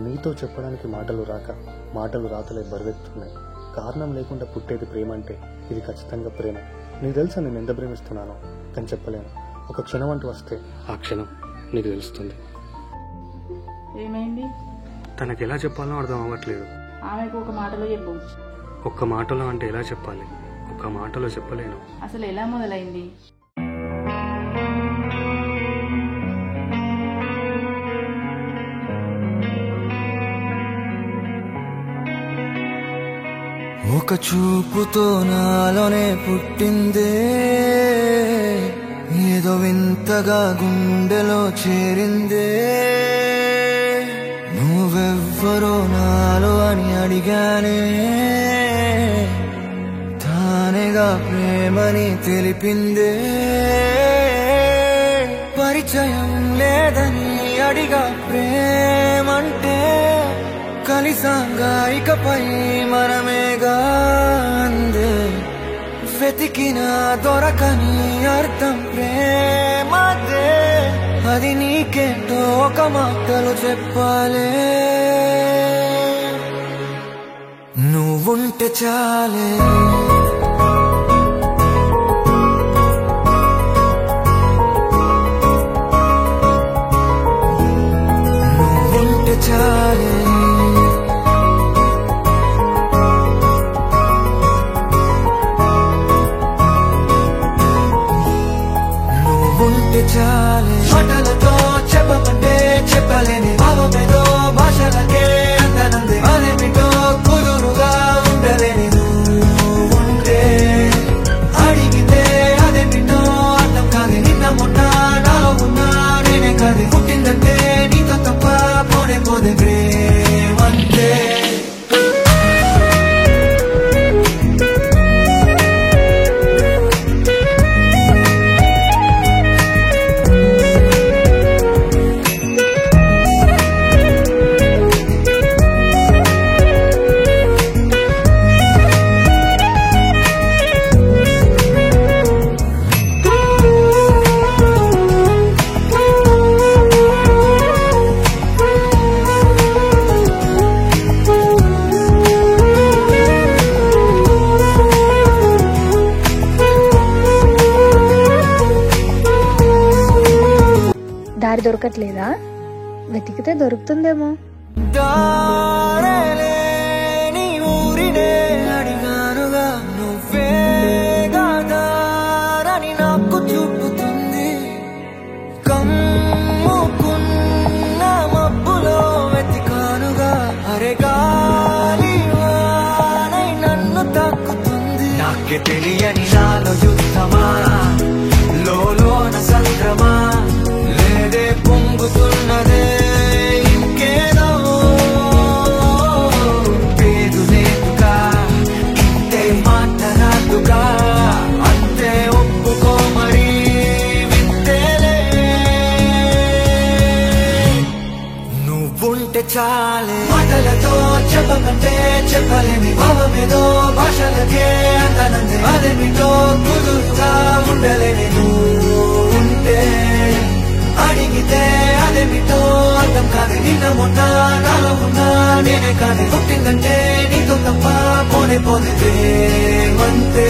నీతో చెప్పడానికి మాటలు రాక మాటలు రాతలే బరువెత్తున్నాయి. కారణం లేకుండా పుట్టేది ప్రేమ అంటే ఇది ఖచ్చితంగా ప్రేమ. నీకు తెలుసా నేను ఎంత ప్రేమిస్తున్నానో, కానీ చెప్పలేను. ఒక క్షణం అంటూ వస్తే ఆ క్షణం నీకు తెలుస్తుంది. ఏమైంది? తనకి ఎలా చెప్పాలో అర్థం అవ్వట్లేదు. ఆమెకు ఒక మాటలో చెప్పు. ఒక్క మాటలో అంటే ఎలా చెప్పాలి? ఒక్క మాటలో చెప్పలేను. అసలు ఎలా మొదలైంది? ఒక చూపుతో నాలోనే పుట్టిందే, ఏదో వింతగా గుండెలో చేరిందే. నువ్వెవ్వరో నాలో అని అడిగానే, తానేగా ప్రేమని తెలిపిందే. పరిచయం లేదని అడిగా ప్రేమంటే, కలిసాంగా ఇకపై మనమేగా అందే. వెతికినా దొరకని అర్థం ప్రేమదే, అది నీకేంటో ఒక మాటలు చెప్పాలే. నువ్వుంటే చాలే, నువ్వుంటే చాలే. మాటలతో చెప్పమంటే చెప్పలేని భావమేదో భాషలకే అందనంది. అదేమిటో కుదురుగా ఉండలేని నువ్వుంటే, అడిగితే అదేమిటో అర్థం కాదు. నిన్న మొన్న నాలో ఉన్నా నేనే కాదు. పుట్టిందంటే నీతో తప్ప పోనే పోదే ప్రేమంతే. దారి దొరకట్లేదా? వెతికితే దొరుకుతుందేమో. దారేలేని ఊరినే అడిగానుగా, నువ్వేగా దారని నాకు చూపుతుంది. కమ్ముకున్న మబ్బులో వెతికానుగా, అరే గాలి వానై నన్ను తాకుతుంది. నాకే తెలియని నాలో యుద్ధమా, లోన సంద్రమా, లేదే పొంగుతున్నదే ఇంకేదో. పేరు లేదుగా, ఇంతే మాట్లాడుగా, అంతే ఒప్పుకో మరి వింతేలే. నువ్వుంటే చాలే, మాటలతో చెప్పమంటే చెప్పలేని భావమేదో భాషలకే అందనంది. అదేమిటో కుదురుగా ఉండలేని నువ్వుంటే, అడిగితే అదేమిటో అర్థం కాదు. నిన్న మొన్న నాలో ఉన్నా నేనే కాదు. పుట్టిందంటే నీతో తప్ప పోనే పోతే ప్రేమంతే.